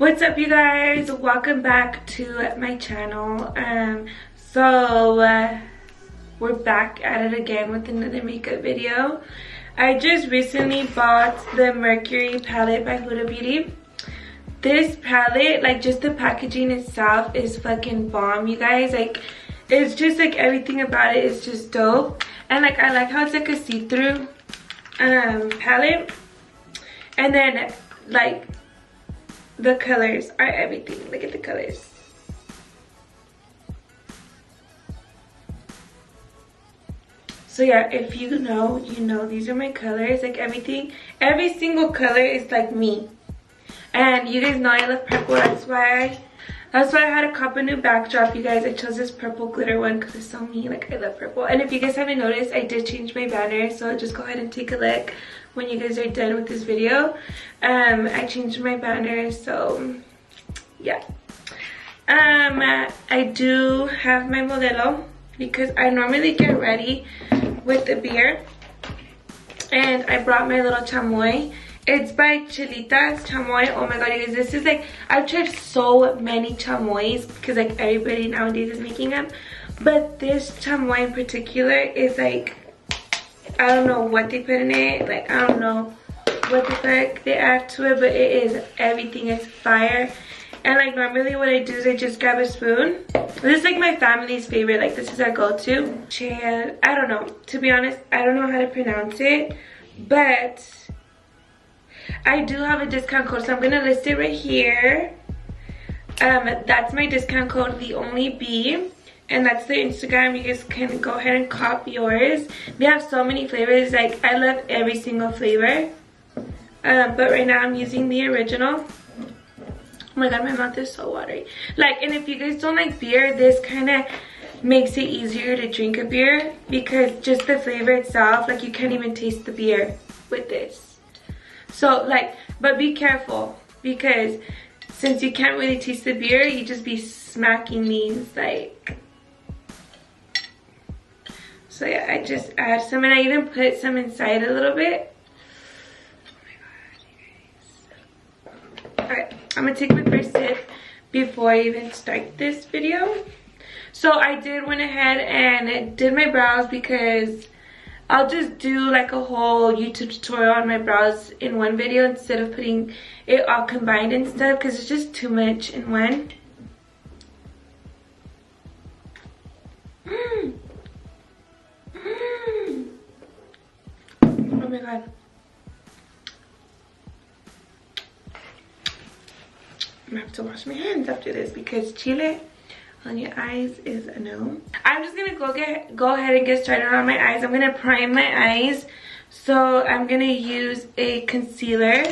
What's up, you guys? Welcome back to my channel. So we're back at it again with another makeup video. I just recently bought the Mercury palette by Huda Beauty. This palette, like, just the packaging itself is fucking bomb, you guys. Like, it's just like everything about it is just dope. And like, I like how it's like a see-through palette. And then like the colors are everything. Look at the colors. So yeah, if you know, you know, these are my colors. Like everything, every single color is like me. And you guys know I love purple. That's why I had to cop a new backdrop, you guys. I chose this purple glitter one because it's so me. Like, I love purple. And if you guys haven't noticed, I did change my banner, so just go ahead and take a look when you guys are done with this video. I changed my banner, so yeah. I do have my Modelo because I normally get ready with the beer, and I brought my little chamoy. It's by Chilitas chamoy. Oh my god, you guys, this is like, I've tried so many chamoys because like everybody nowadays is making them, but this chamoy in particular is like, I don't know what they put in it. Like, I don't know what the fuck they add to it, but it is everything. It's fire. And like, normally what I do is I just grab a spoon. This is like my family's favorite. Like, this is our go-to. I don't know, to be honest, I don't know how to pronounce it, but I do have a discount code, so I'm gonna list it right here. That's my discount code, the only B, and that's their Instagram. You guys can go ahead and copy yours. They have so many flavors. Like, I love every single flavor, but right now I'm using the original. Oh my god, my mouth is so watery. Like, and if you guys don't like beer, this kind of makes it easier to drink a beer because just the flavor itself, like, you can't even taste the beer with this. So like, but be careful because since you can't really taste the beer, you just be smacking these like. So yeah, I just add some, and I even put some inside a little bit. Oh my god, you guys. Alright, I'm gonna take my first sip before I even start this video. So I went ahead and did my brows because I'll just do like a whole YouTube tutorial on my brows in one video instead of putting it all combined and stuff, because it's just too much in one. Oh my god. I'm gonna have to wash my hands after this because chile on your eyes is a no. I'm just gonna go ahead and get started on my eyes. I'm gonna prime my eyes. So I'm gonna use a concealer.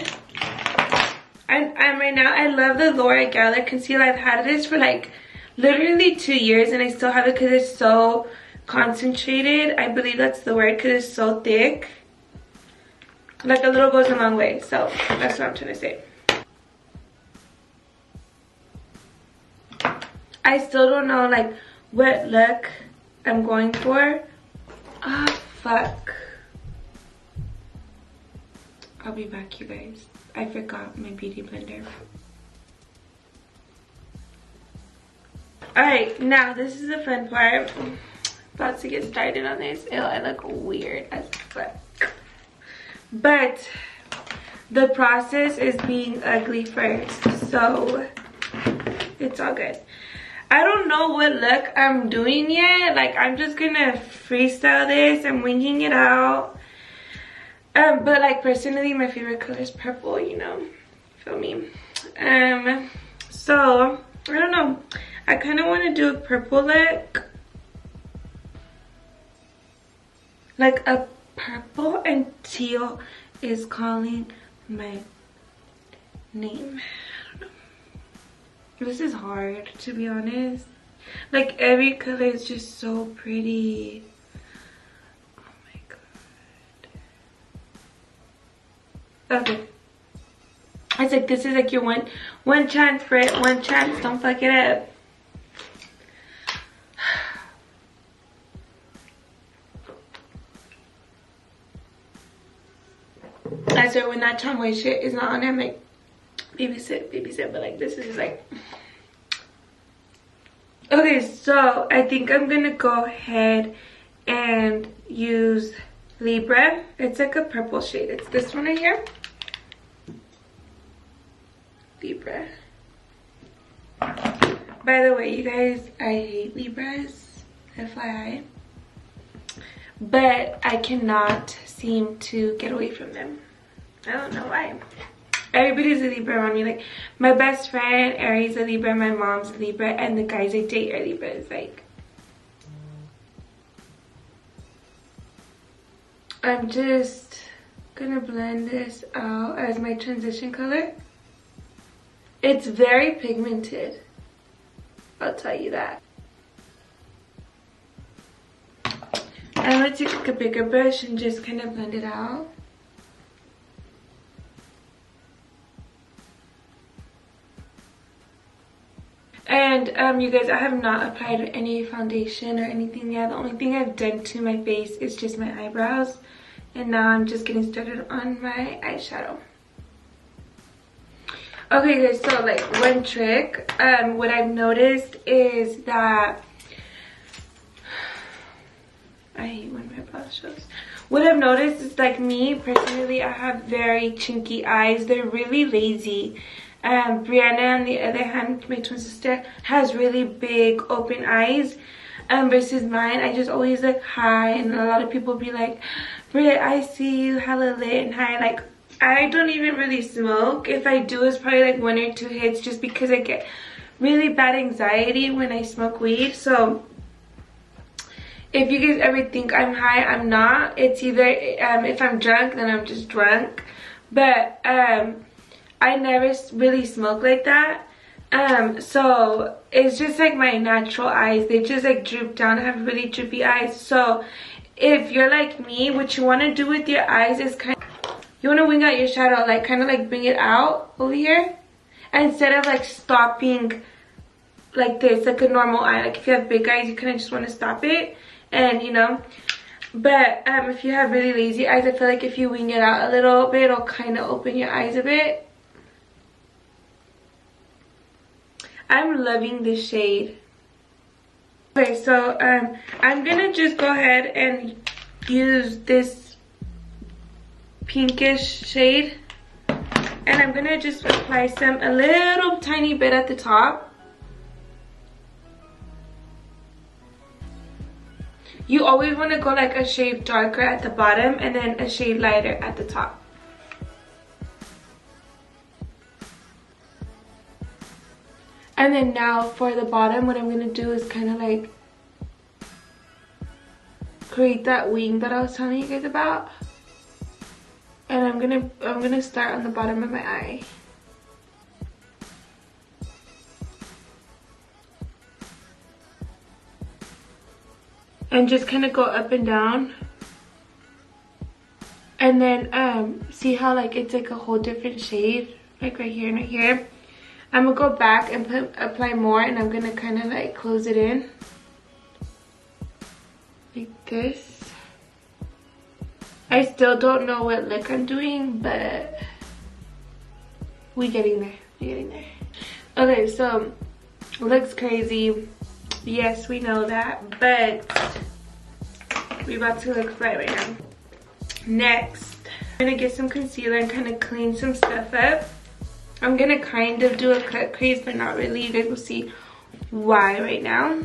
And right now I love the Laura Geller concealer. I've had this for like literally 2 years and I still have it because it's so concentrated. I believe that's the word, because it's so thick. Like, a little goes a long way. So that's what I'm trying to say. I still don't know like what look I'm going for. Ah, fuck. I'll be back, you guys. I forgot my beauty blender. Alright, now this is the fun part. About to get started on this. Ew, I look weird as fuck. But the process is being ugly first, so it's all good. I don't know what look I'm doing yet. Like, I'm just gonna freestyle this. I'm winging it out. But like, personally, my favorite color is purple, you know. Feel me? So I don't know. I kind of want to do a purple look. Like a purple and teal is calling my name. This is hard, to be honest. Like, every color is just so pretty. Oh my god. Okay. It's like, this is like your one chance, Britt. One chance. Don't fuck it up. I swear, when that chamoy shit is not on, I'm like, babysit, but like this is like. Okay, so I think I'm gonna go ahead and use Libra. It's like a purple shade. It's this one right here. Libra. By the way, you guys, I hate Libras, FYI. But I cannot seem to get away from them. I don't know why. Everybody's a Libra around me. Like, my best friend, Aries, a Libra, my mom's a Libra, and the guys I date are Libras. Like, I'm just gonna blend this out as my transition color. It's very pigmented, I'll tell you that. I'm gonna take like a bigger brush and just kind of blend it out. And you guys, I have not applied any foundation or anything yet. The only thing I've done to my face is just my eyebrows. And now I'm just getting started on my eyeshadow. Okay guys, so like one trick, what I've noticed is that, I hate when my brow shows. What I've noticed is, like, me personally, I have very chinky eyes. They're really lazy. Brianna, on the other hand, my twin sister, has really big open eyes. Versus mine, I just always look high, and a lot of people be like, Britt, I see you hella lit and high. Like, I don't even really smoke. If I do, it's probably like 1 or 2 hits, just because I get really bad anxiety when I smoke weed. So if you guys ever think I'm high, I'm not. It's either if I'm drunk, then I'm just drunk. But I never really smoke like that. So it's just like my natural eyes. They just like droop down. I have really droopy eyes. So if you're like me, what you want to do with your eyes is you want to wing out your shadow, like kind of like bring it out over here, instead of like stopping like this, like a normal eye. Like if you have big eyes, you kind of just want to stop it, and you know. But if you have really lazy eyes, I feel like if you wing it out a little bit, it'll kind of open your eyes a bit. I'm loving this shade. Okay, so I'm gonna just go ahead and use this pinkish shade, and I'm gonna just apply some a little tiny bit at the top. You always want to go like a shade darker at the bottom and then a shade lighter at the top. And then now for the bottom, what I'm gonna do is kind of like create that wing that I was telling you guys about. And I'm gonna start on the bottom of my eye. And just kind of go up and down. And then see how like it's like a whole different shade, like right here and right here. I'm gonna go back and apply more, and I'm gonna kind of like close it in like this. I still don't know what look I'm doing, but we getting there. Okay, so looks crazy. Yes, we know that, but we about to look right now. Next, I'm gonna get some concealer and kind of clean some stuff up. I'm gonna kind of do a cut crease, but not really. You guys will see why right now.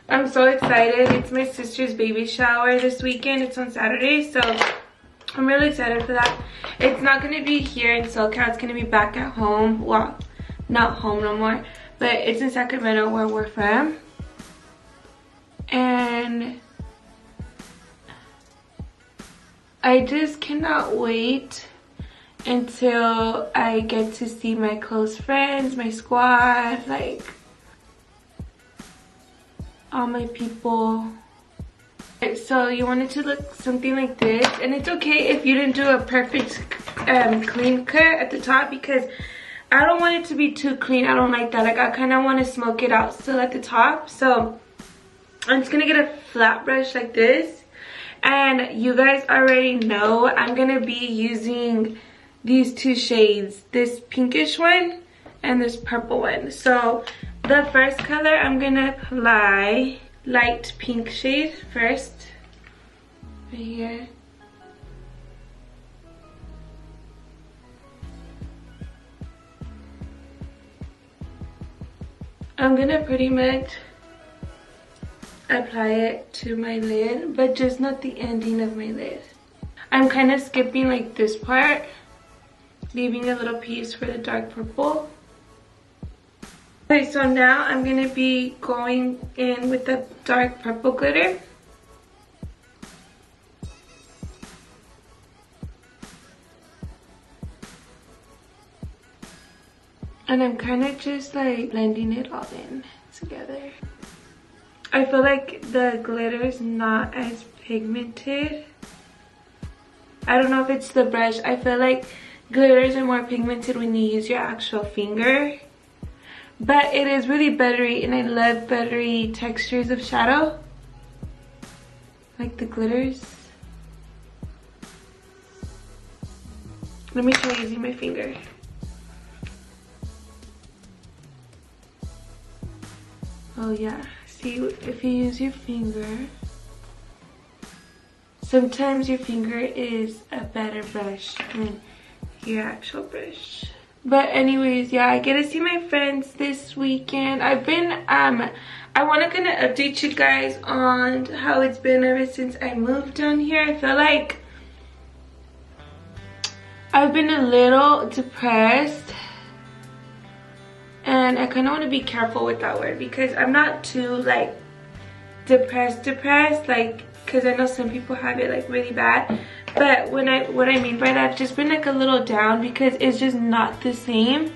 I'm so excited. It's my sister's baby shower this weekend. It's on Saturday, so I'm really excited for that. It's not going to be here in SoCal. It's going to be back at home. Well, not home no more, but it's in Sacramento where we're from. And I just cannot wait until I get to see my close friends, my squad, like all my people. So you want it to look something like this, and it's okay if you didn't do a perfect clean cut at the top, because I don't want it to be too clean. I don't like that. Like, I kind of want to smoke it out still at the top. So I'm just gonna get a flat brush like this. And you guys already know I'm gonna be using these two shades, this pinkish one and this purple one. So the first color, I'm gonna apply light pink shade first, right here. I'm gonna pretty much apply it to my lid, but just not the ending of my lid. I'm kind of skipping like this part, leaving a little piece for the dark purple. Okay, so now I'm gonna be going in with the dark purple glitter. And I'm kind of just like blending it all in together. I feel like the glitter is not as pigmented. I don't know if it's the brush. I feel like glitters are more pigmented when you use your actual finger. But it is really buttery, and I love buttery textures of shadow. Like the glitters. Let me try using my finger. Oh yeah, see, if you use your finger, sometimes your finger is a better brush than your actual brush. But anyways, yeah, I get to see my friends this weekend. I've been, I want to kind of update you guys on how it's been ever since I moved down here. I feel like I've been a little depressed. And I kind of want to be careful with that word, because I'm not too like depressed, like, because I know some people have it like really bad. But what I mean by that, I've just been like a little down, because it's just not the same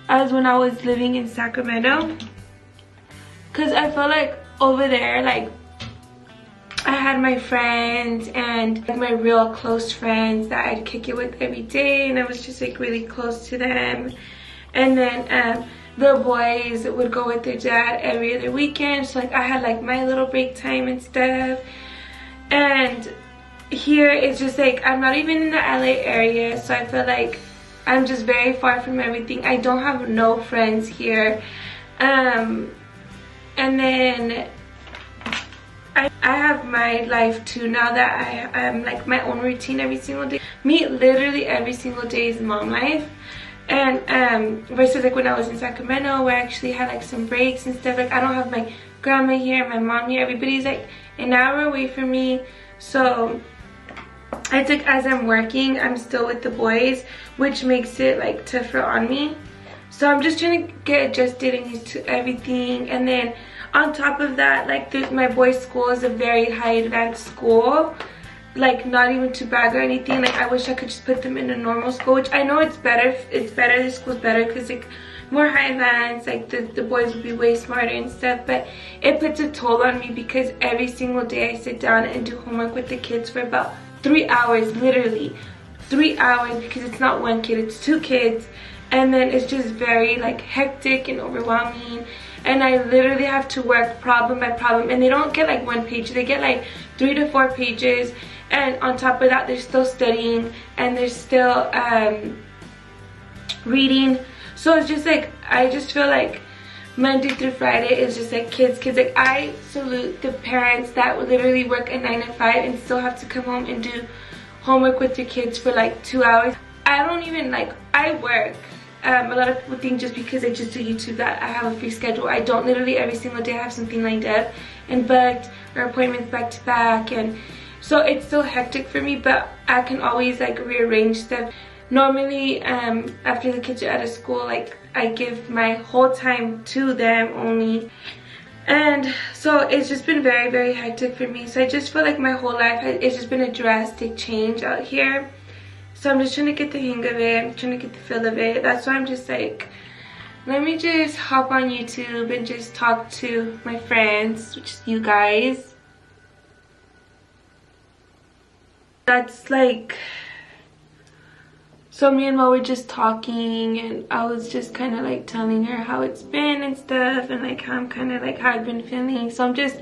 as when I was living in Sacramento. Because I felt like over there, like, I had my friends and like my real close friends that I'd kick it with every day, and I was just like really close to them. And then the boys would go with their dad every other weekend. So like I had like my little break time and stuff. And here it's just like I'm not even in the LA area, so I feel like I'm just very far from everything. I don't have no friends here. And then I have my life too now that I'm like my own routine every single day. Me, literally every single day is mom life. And versus like when I was in Sacramento, where I actually had like some breaks and stuff. Like I don't have my grandma here, my mom here. Everybody's like an hour away from me. So it's like as I'm working, I'm still with the boys, which makes it like tougher on me. So I'm just trying to get adjusted and used to everything. And then on top of that, like my boys' school is a very high advanced school. Like not even to brag or anything, like I wish I could just put them in a normal school, which I know it's better, the school's better because like more high advanced, like the boys would be way smarter and stuff. But it puts a toll on me, because every single day I sit down and do homework with the kids for about 3 hours, literally 3 hours, because it's not one kid, it's 2 kids. And then it's just very like hectic and overwhelming, and I literally have to work problem by problem. And they don't get like 1 page, they get like 3 to 4 pages. And on top of that, they're still studying and they're still reading. So it's just like, I just feel like Monday through Friday is just like kids. Like I salute the parents that would literally work a 9 to 5 and still have to come home and do homework with their kids for like 2 hours. I don't even like, I work. A lot of people think just because I just do YouTube that I have a free schedule. I don't. Literally every single day I have something lined up and booked, or appointments back to back, and so it's still hectic for me, but I can always like rearrange stuff. Normally after the kids are out of school, like I give my whole time to them only. And so it's just been very, very hectic for me. So I just feel like my whole life it's just been a drastic change out here. So I'm just trying to get the hang of it. I'm trying to get the feel of it. That's why I'm just like, let me just hop on YouTube and just talk to my friends, which is you guys. That's like So me and Mo were just talking, and I was just kind of like telling her how it's been and stuff, and like how I'm kind of like how I've been feeling. So I'm just,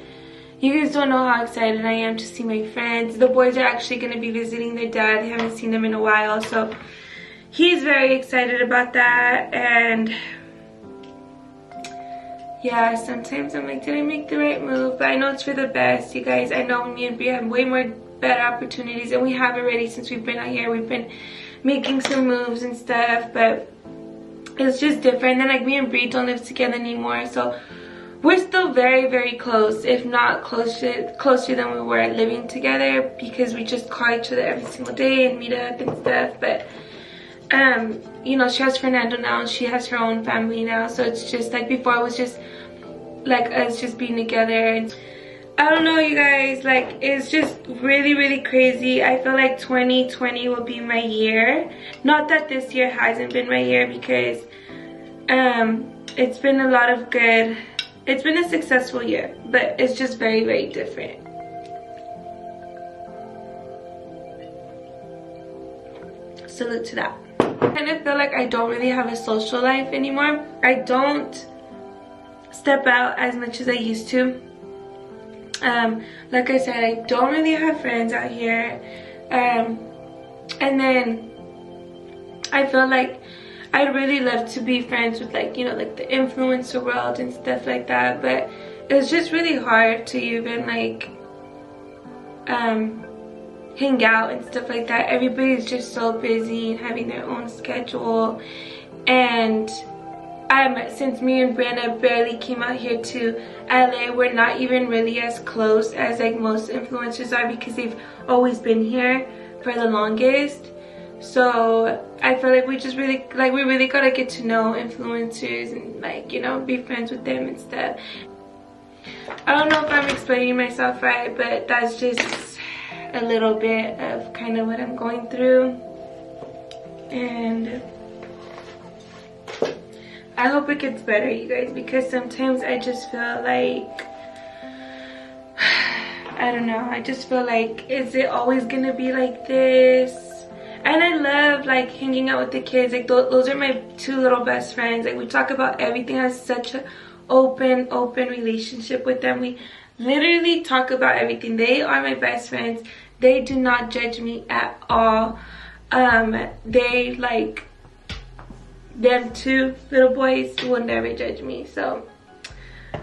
you guys don't know how excited I am to see my friends. The boys are actually going to be visiting their dad. They haven't seen them in a while, so he's very excited about that. And yeah, sometimes I'm like, did I make the right move? But I know it's for the best, you guys. I know me and Bri have way more better opportunities, and we have already since we've been out here. We've been making some moves and stuff, but it's just different. Then like me and Bri don't live together anymore, so we're still very, very close, if not closer than we were living together, because we just call each other every single day and meet up and stuff. But you know, she has Fernando now, and she has her own family now, so it's just like before it was just like us just being together. And I don't know, you guys, like it's just really, really crazy. I feel like 2020 will be my year. Not that this year hasn't been my year, because it's been a lot of good, it's been a successful year, but it's just very, very different. Salute to that. I kind of feel like I don't really have a social life anymore. I don't step out as much as I used to. Like I said, I don't really have friends out here, and then I feel like I'd really love to be friends with, like, you know, like the influencer world and stuff like that, but it's just really hard to even like hang out and stuff like that. Everybody's just so busy and having their own schedule. And since me and Brianna barely came out here to LA, we're not even really as close as like most influencers are, because they've always been here for the longest. So I feel like we just really, like, we really gotta get to know influencers and, like, you know, be friends with them and stuff. I don't know if I'm explaining myself right, but that's just a little bit of kind of what I'm going through. And I hope it gets better, you guys, because sometimes I just feel like, I don't know, I just feel like, is it always gonna be like this? And I love like hanging out with the kids. Like those are my two little best friends. Like we talk about everything. I have such an open relationship with them. We literally talk about everything. They are my best friends. They do not judge me at all. They like, them two little boys will never judge me. So,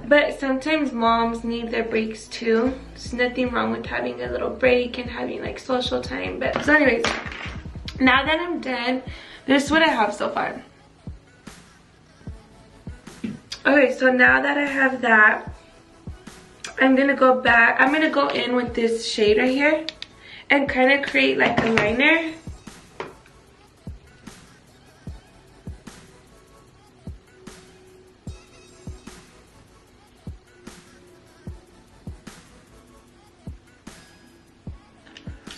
but sometimes moms need their breaks too. There's nothing wrong with having a little break and having like social time. But so anyways, now that I'm done, this is what I have so far. Okay, so now that I have that, I'm gonna go back. I'm gonna go in with this shade right here and kind of create like a liner.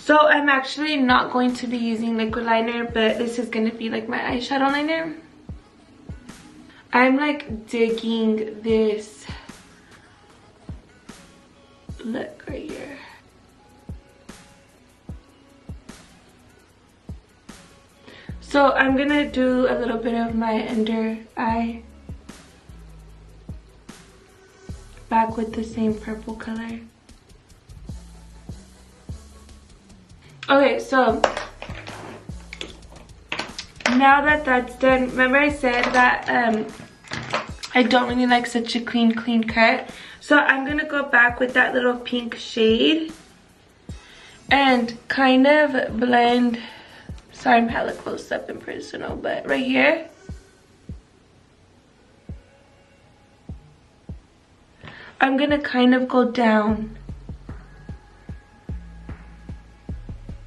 So I'm actually not going to be using liquid liner, but this is going to be like my eyeshadow liner. I'm like digging this look right here. So I'm going to do a little bit of my under eye back with the same purple color. Okay, so now that that's done, remember I said that I don't really like such a clean cut. So I'm gonna go back with that little pink shade and kind of blend. Sorry, I'm hella close up and personal, but right here. I'm gonna kind of go down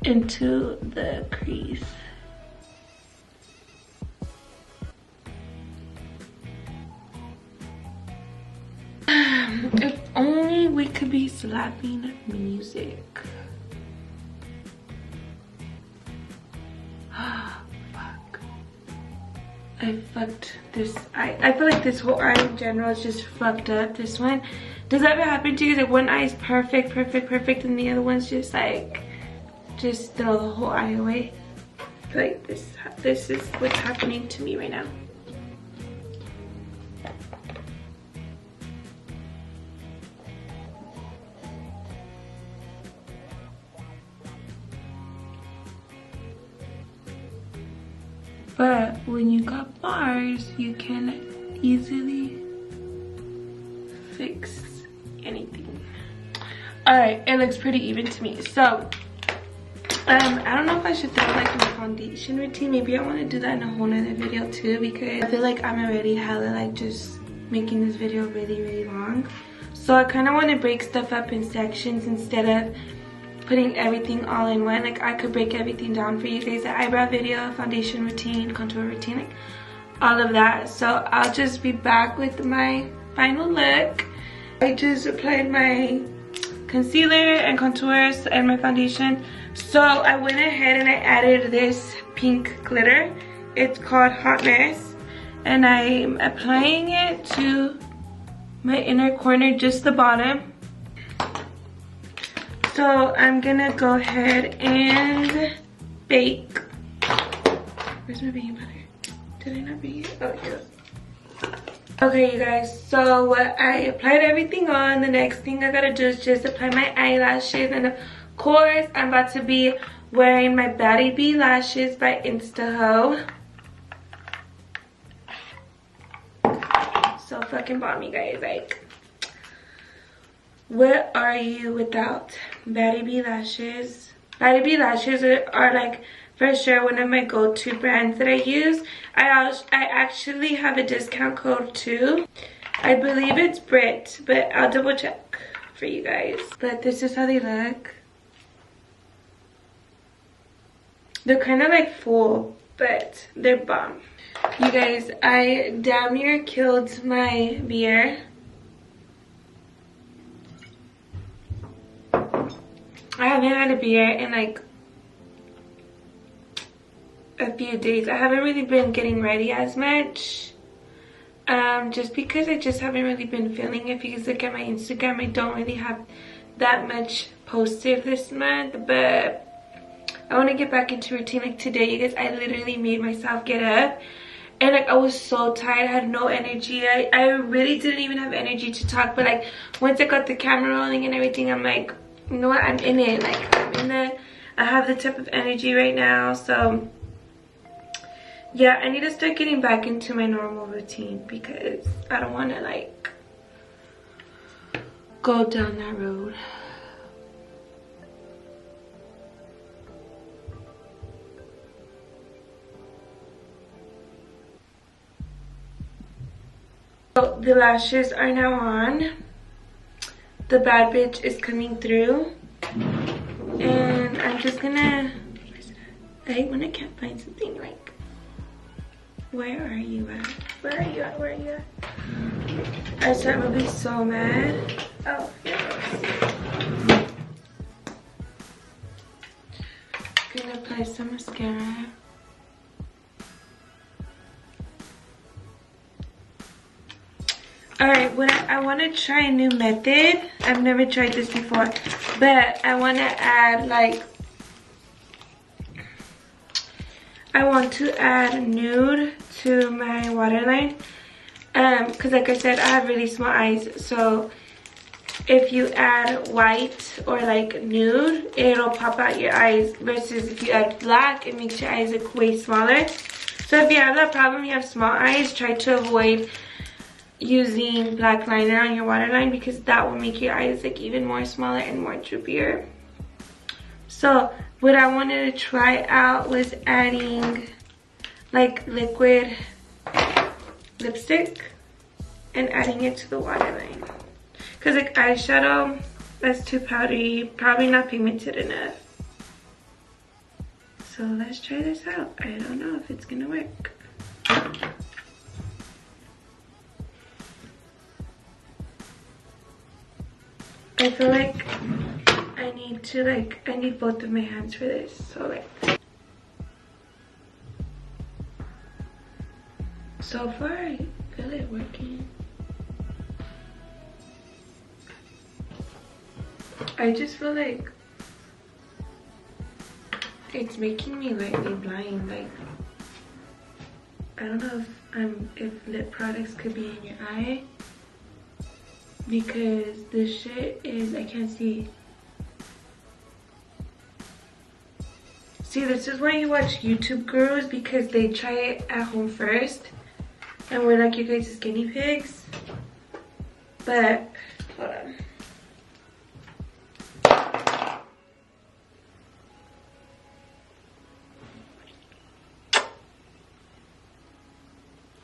into the crease. If only we could be slapping music. Fuck. I fucked this eye. I feel like this whole eye in general is just fucked up. This one. Does that ever happen to you? Like one eye is perfect, and the other one's just like, just throw the whole eye away. like this is what's happening to me right now. But when you got bars, you can easily fix anything. Alright, it looks pretty even to me. So I don't know if I should throw like my foundation routine. Maybe I want to do that in a whole nother video too, because I feel like I'm already hella like just making this video really long. So I kind of want to break stuff up in sections instead of putting everything all in one. Like I could break everything down for you guys: the eyebrow video, foundation routine, contour routine, like all of that. So I'll just be back with my final look. I just applied my concealer and contours and my foundation. So I went ahead and I added this pink glitter. It's called Hot Mess, and I'm applying it to my inner corner, just the bottom. So I'm gonna go ahead and bake. Where's my baking powder? Did I not bake it? Oh, here. Okay, you guys, so I applied everything on. The next thing I gotta do is just apply my eyelashes, and of course I'm about to be wearing my Batty Bee lashes by Instaho. So fucking bomb, you guys. Like, what are you without Batty Bee lashes? Batty Bee lashes are like for sure one of my go-to brands that I use. I actually have a discount code too. I believe it's BRITT, but I'll double check for you guys. But this is how they look. They're kind of like full, but they're bomb. You guys, I damn near killed my beer. I haven't had a beer in like a few days. I haven't really been getting ready as much, just because I just haven't really been feeling it. If you guys look at my Instagram, I don't really have that much posted this month, but I want to get back into routine. Like today, you guys, I literally made myself get up, and like I was so tired. I had no energy. I really didn't even have energy to talk, but like once I got the camera rolling and everything, I'm like, you know what, I'm in it. Like I'm in it. I have the type of energy right now. So yeah, I need to start getting back into my normal routine, because I don't want to like go down that road. So the lashes are now on. The bad bitch is coming through, and I'm just gonna, I hate when I can't find something. Like, where are you at? Where are you at? Where are you at? I said I'm gonna be so mad. Oh, here it goes. Gonna apply some mascara. Alright, I want to try a new method. I've never tried this before, but I want to add like, I want to add nude to my waterline, because like I said, I have really small eyes. So if you add white or like nude, it'll pop out your eyes, versus if you add black, it makes your eyes look way smaller. So if you have that problem, you have small eyes, try to avoid using black liner on your waterline, because that will make your eyes like even more smaller and more droopier. So what I wanted to try out was adding like liquid lipstick and adding it to the waterline, because like eyeshadow, that's too powdery, probably not pigmented enough. So let's try this out. I don't know if it's gonna work. I feel like I need both of my hands for this. So like, so far I feel it working. I just feel like It's making me lightly blind. Like, I don't know if lip products could be in your eye, because this shit is, I can't see. See, this is why you watch YouTube gurus, because they try it at home first and we're like you guys' guinea pigs. But hold on.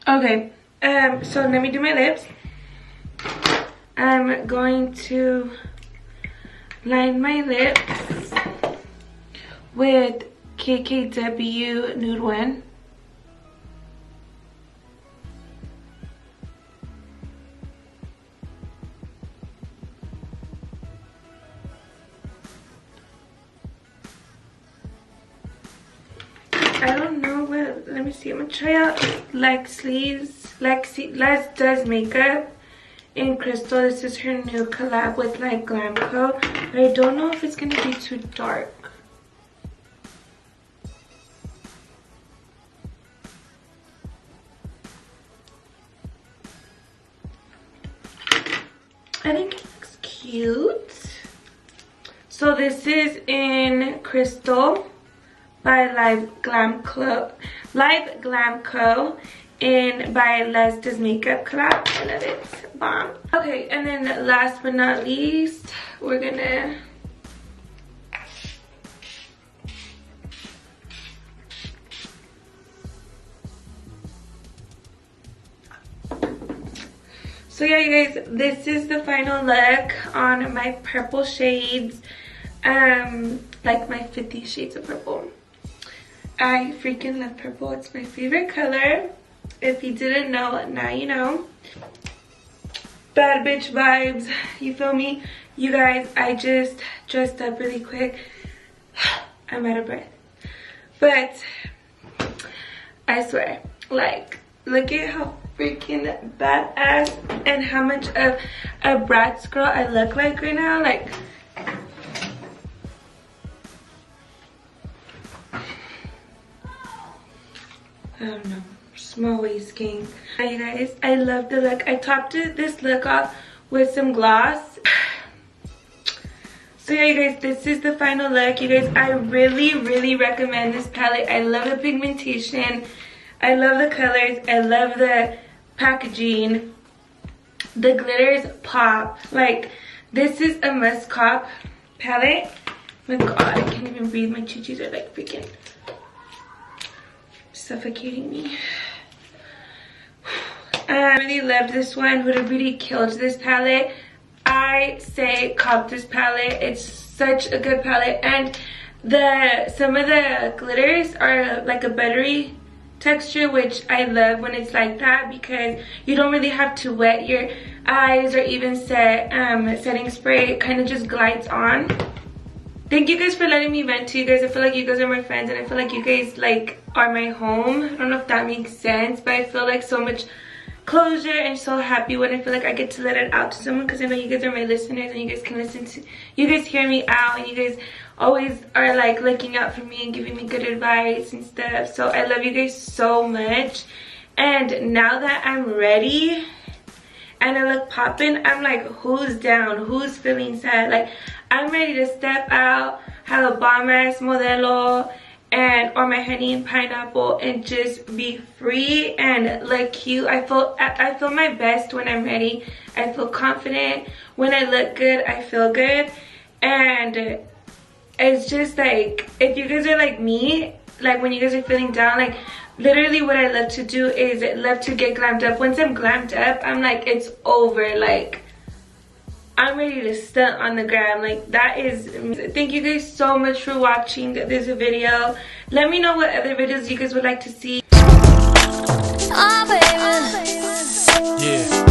Okay, so let me do my lips. I'm going to line my lips with KKW Nude One. I don't know what, let me see, I'm gonna try out Les Does Makeup in Crystal. This is her new collab with like Glam Co. But I don't know if it's gonna be too dark. I think it looks cute. So this is in Crystal by Live Glam Co. In by Les Does Makeup collab. I love it. Bomb. Okay, and then last but not least, we're gonna so yeah, you guys, this is the final look on my purple shades. Like my 50 shades of purple. I freaking love purple. It's my favorite color. If you didn't know, now you know. Bad bitch vibes, you feel me? You guys, I just dressed up really quick. I'm out of breath. But I swear, like, look at how freaking badass and how much of a bratz girl I look like right now. Like, I don't know, small waist king. Hi you guys, I love the look. I topped this look off with some gloss. So yeah, you guys, this is the final look. You guys, I really recommend this palette. I love the pigmentation. I love the colors. I love the packaging. The glitters pop. Like, this is a must cop palette. My god, I can't even breathe. My chichis are like freaking suffocating me. I really loved this one. Huda Beauty killed this palette. I say cop this palette. It's such a good palette, and some of the glitters are like a buttery texture, which I love when it's like that, because you don't really have to wet your eyes or even set setting spray. It kind of just glides on. Thank you guys for letting me vent to you guys. I feel like you guys are my friends, and I feel like you guys like are my home. I don't know if that makes sense, but I feel like so much closure and so happy when I feel like I get to let it out to someone, because I know you guys are my listeners and you guys can listen to, you guys hear me out, and you guys always are like looking out for me and giving me good advice and stuff. So I love you guys so much. And now that I'm ready and I look popping, I'm like, who's down? Who's feeling sad? Like, I'm ready to step out, have a bomb ass modelo, and or my honey and pineapple, and just be free and look cute. I feel my best when I'm ready. I feel confident. When I look good, I feel good. And it's just like, if you guys are like me, like when you guys are feeling down, like literally what I love to do is love to get glammed up. Once I'm glammed up, I'm like, it's over. Like, I'm ready to stunt on the gram. Like, that is, thank you guys so much for watching this video. Let me know what other videos you guys would like to see. Oh, baby. Yeah.